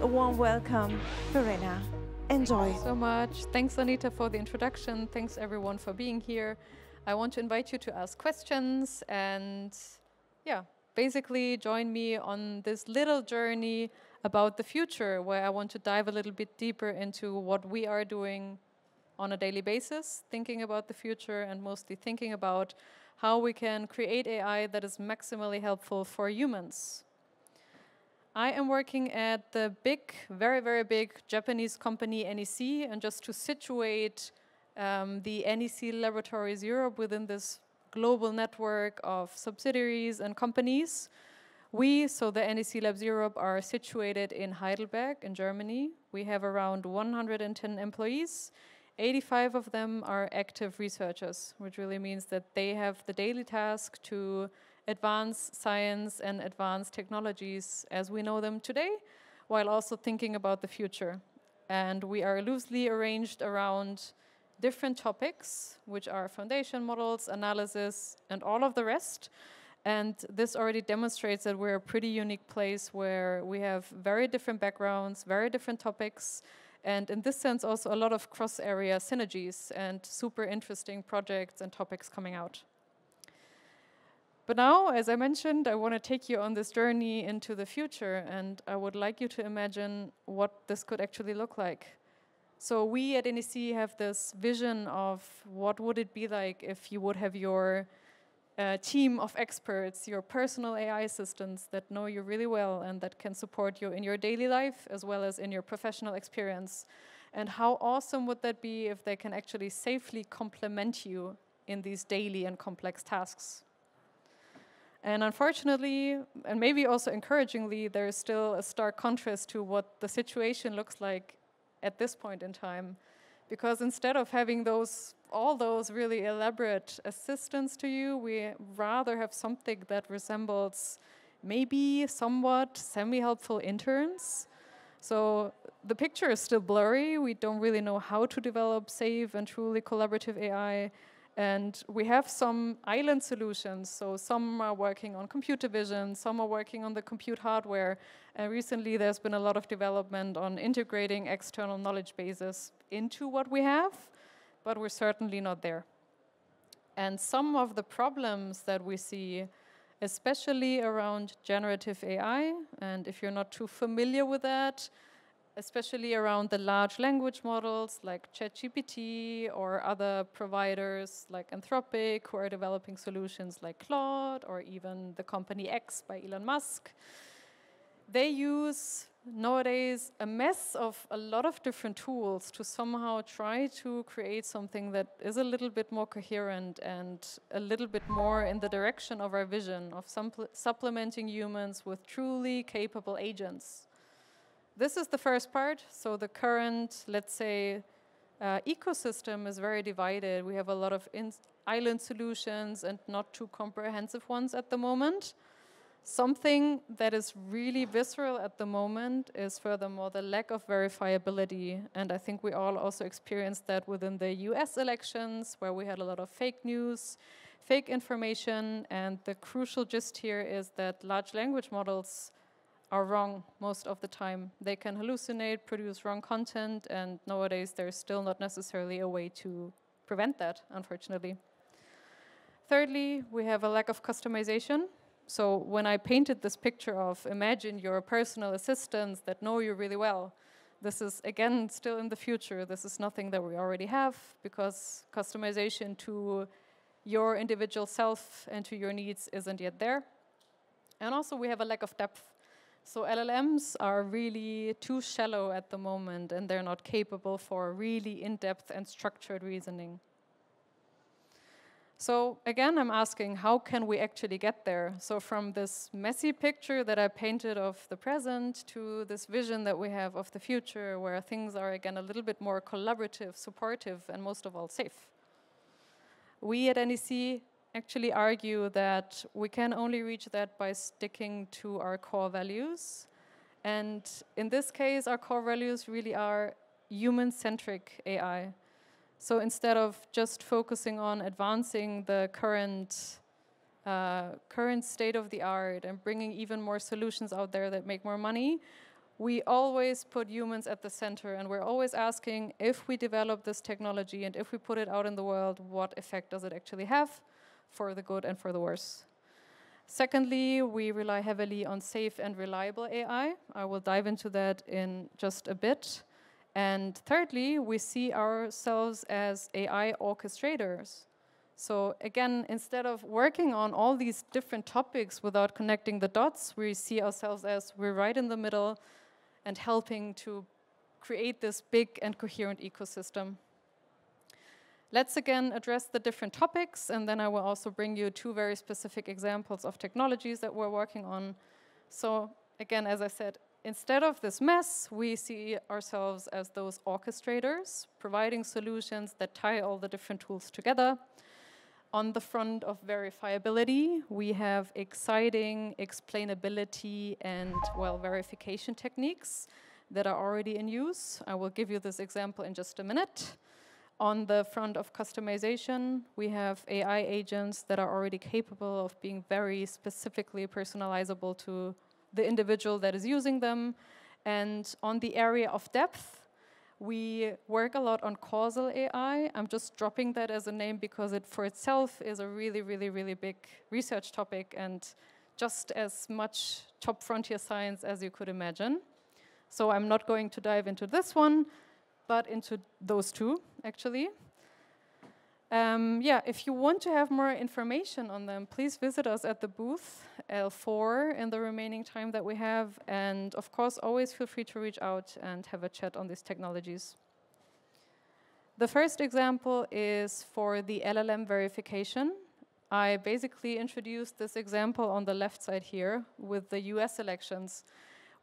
a warm welcome, Verena. Enjoy. So much. Thanks, Anita, for the introduction. Thanks, everyone, for being here. I want to invite you to ask questions and, yeah, basically join me on this little journey about the future, where I want to dive a little bit deeper into what we are doing on a daily basis, thinking about the future and mostly thinking about how we can create AI that is maximally helpful for humans. I am working at the big, very, very big Japanese company NEC, and just to situate the NEC Laboratories Europe within this global network of subsidiaries and companies, so the NEC Labs Europe, are situated in Heidelberg in Germany. We have around 110 employees. 85 of them are active researchers, which really means that they have the daily task to advance science and advance technologies as we know them today, while also thinking about the future. And we are loosely arranged around different topics, which are foundation models, analysis, and all of the rest. And this already demonstrates that we're a pretty unique place where we have very different backgrounds, very different topics, and in this sense also a lot of cross-area synergies and super interesting projects and topics coming out. But now, as I mentioned, I want to take you on this journey into the future, and I would like you to imagine what this could actually look like. So we at NEC have this vision of what would it be like if you would have your team of experts, your personal AI assistants that know you really well and that can support you in your daily life as well as in your professional experience. And how awesome would that be if they can actually safely complement you in these daily and complex tasks? And unfortunately, and maybe also encouragingly, there is still a stark contrast to what the situation looks like at this point in time. Because instead of having all those really elaborate assistants to you, we rather have something that resembles maybe somewhat semi-helpful interns. So the picture is still blurry. We don't really know how to develop safe and truly collaborative AI. And we have some island solutions. So some are working on computer vision, some are working on the compute hardware. And recently there's been a lot of development on integrating external knowledge bases into what we have, but we're certainly not there. And some of the problems that we see, especially around generative AI, and if you're not too familiar with that, especially around the large language models like ChatGPT or other providers like Anthropic who are developing solutions like Claude, or even the company X by Elon Musk. They use nowadays a mess of a lot of different tools to somehow try to create something that is a little bit more coherent and a little bit more in the direction of our vision of supplementing humans with truly capable agents. This is the first part. So the current, let's say, ecosystem is very divided. We have a lot of island solutions and not too comprehensive ones at the moment. Something that is really visceral at the moment is furthermore the lack of verifiability. And I think we all also experienced that within the US elections, where we had a lot of fake news, fake information. And the crucial gist here is that large language models are wrong most of the time. They can hallucinate, produce wrong content, and nowadays there's still not necessarily a way to prevent that, unfortunately. Thirdly, we have a lack of customization. So when I painted this picture of imagine your personal assistants that know you really well, this is, again, still in the future. This is nothing that we already have, because customization to your individual self and to your needs isn't yet there. And also we have a lack of depth. So LLMs are really too shallow at the moment, and they're not capable for really in-depth and structured reasoning. So again, I'm asking, how can we actually get there? So from this messy picture that I painted of the present to this vision that we have of the future, where things are, again, a little bit more collaborative, supportive, and most of all, safe. We at NEC actually argue that we can only reach that by sticking to our core values. And in this case, our core values really are human-centric AI. So instead of just focusing on advancing the current state of the art and bringing even more solutions out there that make more money, we always put humans at the center, and we're always asking, if we develop this technology and if we put it out in the world, what effect does it actually have for the good and for the worse? Secondly, we rely heavily on safe and reliable AI. I will dive into that in just a bit. And thirdly, we see ourselves as AI orchestrators. So again, instead of working on all these different topics without connecting the dots, we see ourselves as we're right in the middle and helping to create this big and coherent ecosystem. Let's again address the different topics, and then I will also bring you 2 very specific examples of technologies that we're working on. So again, as I said, instead of this mess, we see ourselves as those orchestrators, providing solutions that tie all the different tools together. On the front of verifiability, we have exciting explainability and, well, verification techniques that are already in use. I will give you this example in just a minute. On the front of customization, we have AI agents that are already capable of being very specifically personalizable to the individual that is using them. And on the area of depth, we work a lot on causal AI. I'm just dropping that as a name because it for itself is a really, really, really big research topic and just as much top frontier science as you could imagine. So I'm not going to dive into this one, but into those 2, actually. Yeah, if you want to have more information on them, please visit us at the booth L4 in the remaining time that we have. And of course, always feel free to reach out and have a chat on these technologies. The first example is for the LLM verification. I basically introduced this example on the left side here with the US elections.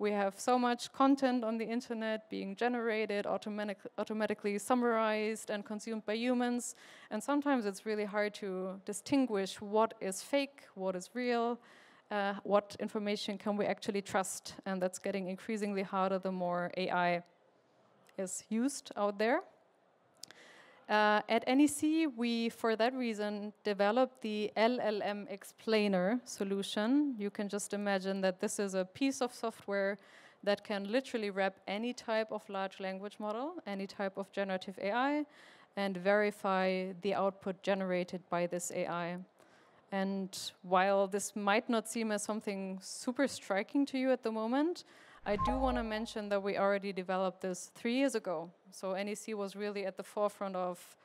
We have so much content on the internet being generated, automatically summarized and consumed by humans. And sometimes it's really hard to distinguish what is fake, what is real, what information can we actually trust. And that's getting increasingly harder the more AI is used out there. At NEC, we, for that reason, developed the LLM explainer solution. You can just imagine that this is a piece of software that can literally wrap any type of large language model, any type of generative AI, and verify the output generated by this AI. And while this might not seem as something super striking to you at the moment, I do want to mention that we already developed this 3 years ago. So NEC was really at the forefront of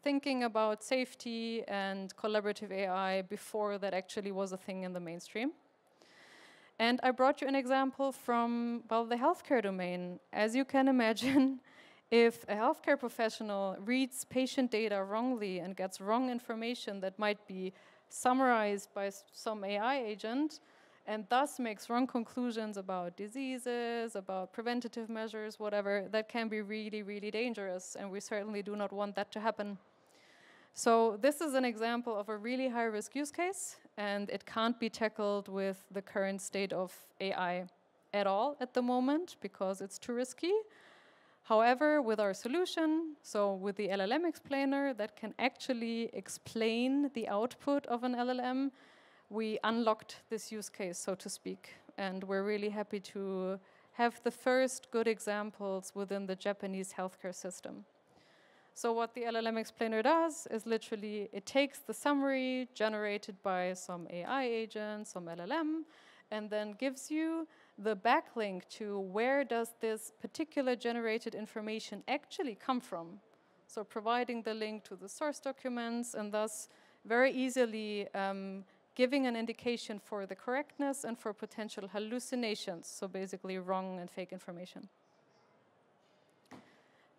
thinking about safety and collaborative AI before that actually was a thing in the mainstream. And I brought you an example from, well, the healthcare domain. As you can imagine, if a healthcare professional reads patient data wrongly and gets wrong information that might be summarized by some AI agent, and thus makes wrong conclusions about diseases, about preventative measures, whatever, that can be really, really dangerous, and we certainly do not want that to happen. So this is an example of a really high-risk use case, and it can't be tackled with the current state of AI at all at the moment, because it's too risky. However, with our solution, so with the LLM explainer that can actually explain the output of an LLM, we unlocked this use case, so to speak. And we're really happy to have the first good examples within the Japanese healthcare system. So what the LLM explainer does is literally it takes the summary generated by some AI agent, some LLM, and then gives you the backlink to where does this particular generated information actually come from. So providing the link to the source documents and thus very easily giving an indication for the correctness and for potential hallucinations, so basically wrong and fake information.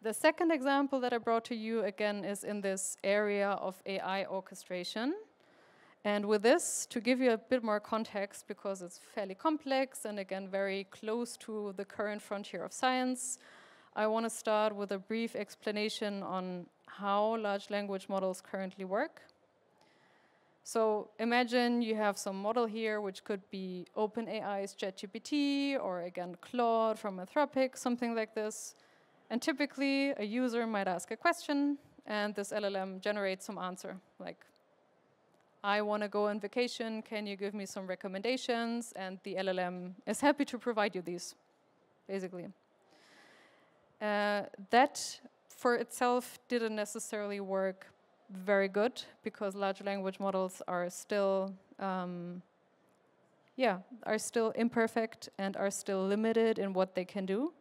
The second example that I brought to you again is in this area of AI orchestration. And with this, to give you a bit more context, because it's fairly complex and again very close to the current frontier of science, I want to start with a brief explanation on how large language models currently work. So imagine you have some model here, which could be OpenAI's ChatGPT, or again, Claude from Anthropic, something like this. And typically, a user might ask a question, and this LLM generates some answer, like, I want to go on vacation, can you give me some recommendations? And the LLM is happy to provide you these. basically. That for itself didn't necessarily work very good because large language models are still, are still imperfect and are still limited in what they can do.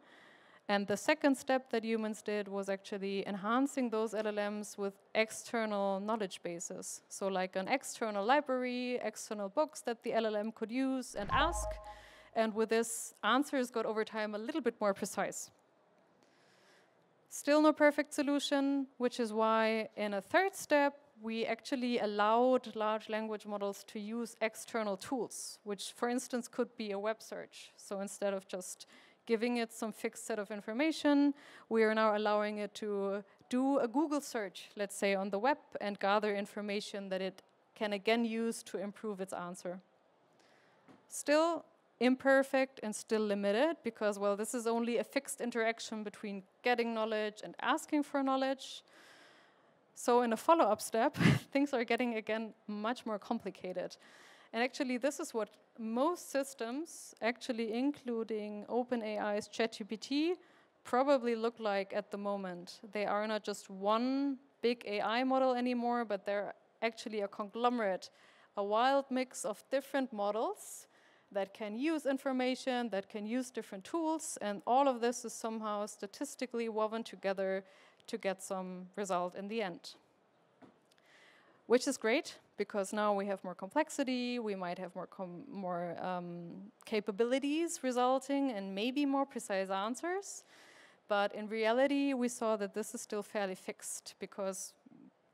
And the second step that humans did was actually enhancing those LLMs with external knowledge bases. So like an external library, external books that the LLM could use and ask. And with this, answers got over time a little bit more precise. Still no perfect solution, which is why in a third step, we actually allowed large language models to use external tools, which for instance could be a web search. So instead of just giving it some fixed set of information, we are now allowing it to do a Google search, let's say, on the web and gather information that it can again use to improve its answer. Still imperfect and still limited because, well, this is only a fixed interaction between getting knowledge and asking for knowledge. So in a follow-up step, things are getting, again, much more complicated. And actually, this is what most systems, actually including OpenAI's ChatGPT, probably look like at the moment. They are not just one big AI model anymore, but they're actually a conglomerate, a wild mix of different models that can use information, that can use different tools, and all of this is somehow statistically woven together to get some result in the end. Which is great, because now we have more complexity, we might have more capabilities resulting in maybe more precise answers. But in reality, we saw that this is still fairly fixed, because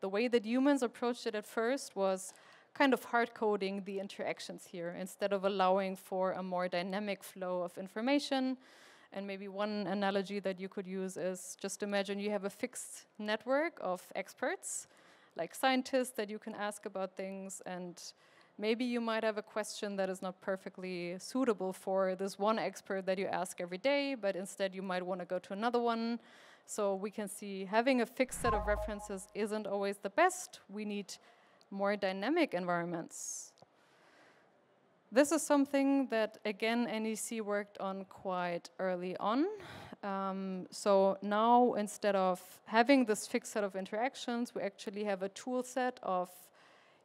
the way that humans approached it at first was kind of hard-coding the interactions here, instead of allowing for a more dynamic flow of information. And maybe one analogy that you could use is just imagine you have a fixed network of experts, like scientists that you can ask about things, and maybe you might have a question that is not perfectly suitable for this one expert that you ask every day, but instead you might want to go to another one. So we can see having a fixed set of references isn't always the best. We need more dynamic environments. This is something that, again, NEC worked on quite early on. So now, instead of having this fixed set of interactions, we actually have a tool set of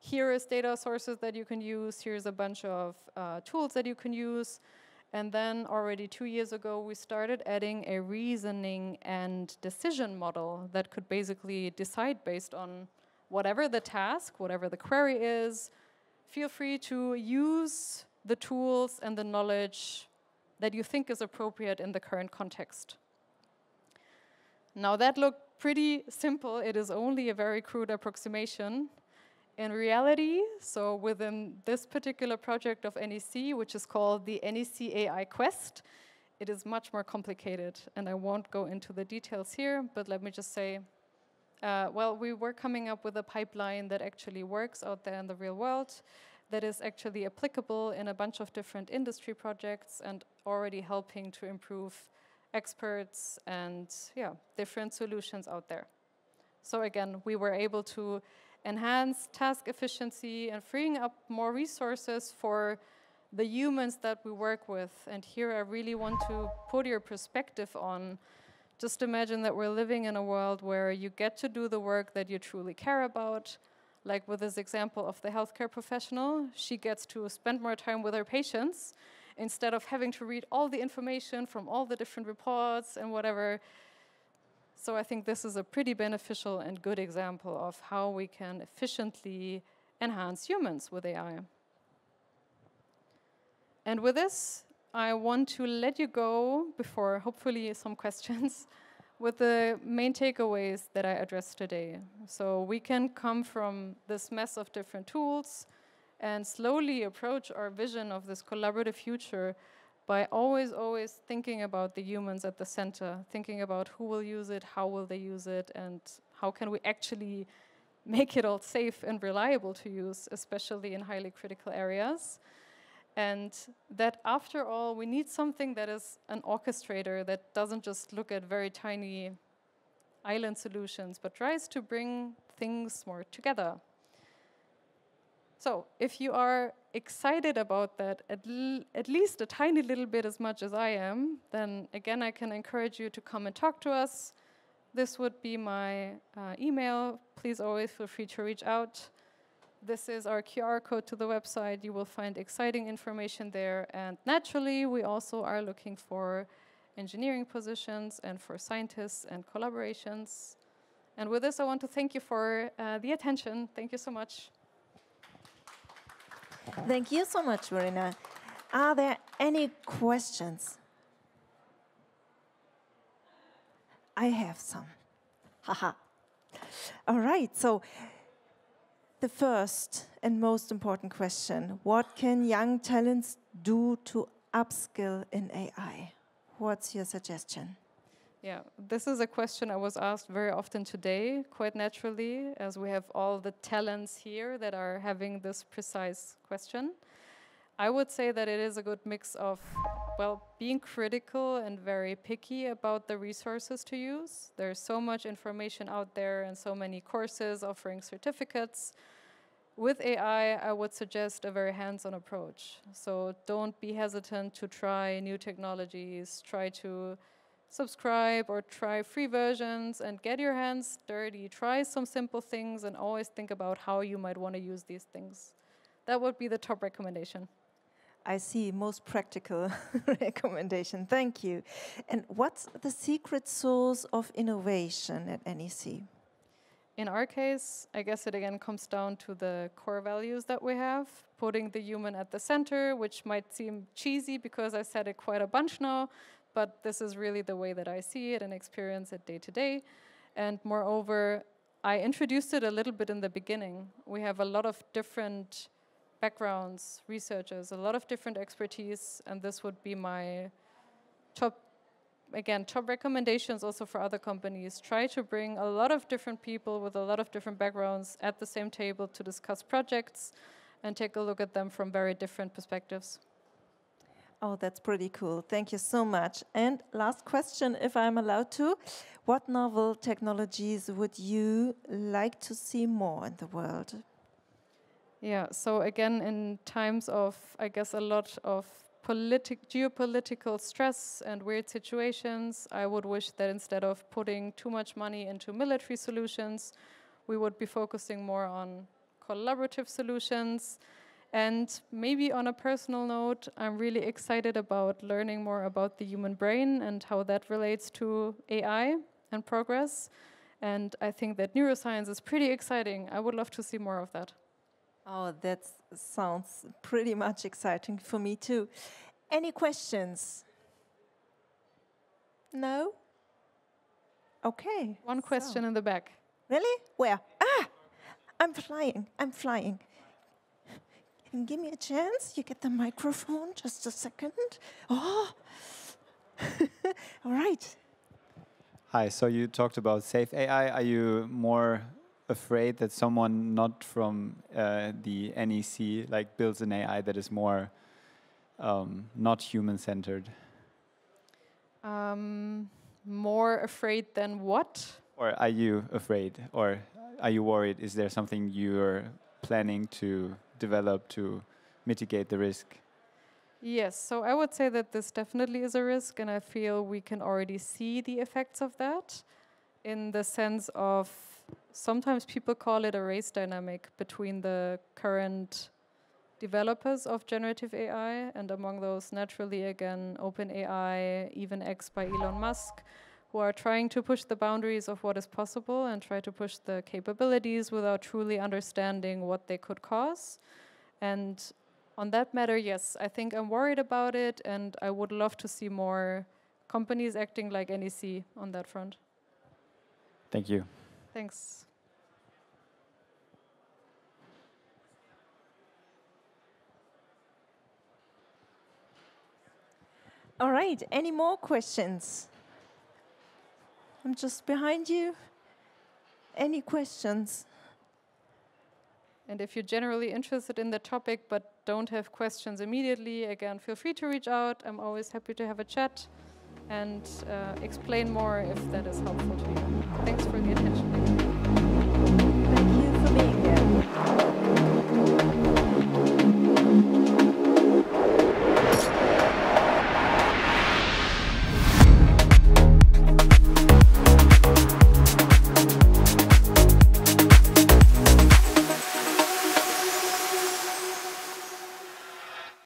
here is data sources that you can use, here's a bunch of tools that you can use. And then already 2 years ago, we started adding a reasoning and decision model that could basically decide based on whatever the task, whatever the query is. Feel free to use the tools and the knowledge that you think is appropriate in the current context. Now that looked pretty simple. It is only a very crude approximation. In reality, so within this particular project of NEC, which is called the NEC AI Quest, it is much more complicated. And I won't go into the details here, but let me just say, well, we were coming up with a pipeline that actually works out there in the real world, that is actually applicable in a bunch of different industry projects and already helping to improve experts and different solutions out there. So again, we were able to enhance task efficiency and freeing up more resources for the humans that we work with. And here I really want to put your perspective on. Just imagine that we're living in a world where you get to do the work that you truly care about. Like with this example of the healthcare professional, she gets to spend more time with her patients instead of having to read all the information from all the different reports and whatever. So I think this is a pretty beneficial and good example of how we can efficiently enhance humans with AI. And with this, I want to let you go before hopefully some questions with the main takeaways that I addressed today. So we can come from this mess of different tools and slowly approach our vision of this collaborative future by always thinking about the humans at the center, thinking about who will use it, how will they use it, and how can we actually make it all safe and reliable to use, especially in highly critical areas. And that after all, we need something that is an orchestrator that doesn't just look at very tiny island solutions, but tries to bring things more together. So if you are excited about that at least a tiny little bit as much as I am, then again, I can encourage you to come and talk to us. This would be my email. Please always feel free to reach out. This is our QR code to the website. You will find exciting information there. And naturally, we also are looking for engineering positions and for scientists and collaborations. And with this, I want to thank you for the attention. Thank you so much. Thank you so much, Verena. Are there any questions? I have some. Haha. All right, so the first and most important question, what can young talents do to upskill in AI? What's your suggestion? Yeah, this is a question I was asked very often today, quite naturally, as we have all the talents here that are having this precise question. I would say that it is a good mix of, well, being critical and very picky about the resources to use. There's so much information out there and so many courses offering certificates. With AI, I would suggest a very hands-on approach. So don't be hesitant to try new technologies, try to subscribe or try free versions and get your hands dirty. Try some simple things and always think about how you might want to use these things. That would be the top recommendation. I see, most practical recommendation. Thank you. And what's the secret source of innovation at NEC? In our case, I guess it again comes down to the core values that we have, putting the human at the center, which might seem cheesy because I said it quite a bunch now, but this is really the way that I see it and experience it day to day. And moreover, I introduced it a little bit in the beginning. We have a lot of different backgrounds, researchers, a lot of different expertise, and this would be my top recommendations also for other companies. Try to bring a lot of different people with a lot of different backgrounds at the same table to discuss projects and take a look at them from very different perspectives. Oh, that's pretty cool. Thank you so much. And last question, if I'm allowed to. What novel technologies would you like to see more in the world? Yeah, so again, in times of, I guess, a lot of geopolitical stress and weird situations, I would wish that instead of putting too much money into military solutions, we would be focusing more on collaborative solutions. And maybe on a personal note, I'm really excited about learning more about the human brain and how that relates to AI and progress. And I think that neuroscience is pretty exciting. I would love to see more of that. Oh, that sounds pretty much exciting for me too. Any questions? No? Okay. One question in the back. Really? Where? Ah! I'm flying. Can you give me a chance? You get the microphone, just a second. Oh! All right. Hi, so you talked about safe AI. Are you more afraid that someone not from the NEC builds an AI that is more not human-centered? More afraid than what? Or are you afraid? Or are you worried? Is there something you're planning to develop to mitigate the risk? Yes, so I would say that this definitely is a risk, and I feel we can already see the effects of that in the sense of sometimes people call it a race dynamic between the current developers of generative AI, and among those, naturally, again, OpenAI, even X by Elon Musk, who are trying to push the boundaries of what is possible and try to push the capabilities without truly understanding what they could cause. And on that matter, yes, I think I'm worried about it, and I would love to see more companies acting like NEC on that front. Thank you. Thanks. All right, any more questions? I'm just behind you. Any questions? And if you're generally interested in the topic but don't have questions immediately, again, feel free to reach out. I'm always happy to have a chat and explain more if that is helpful to you. Thanks for the attention.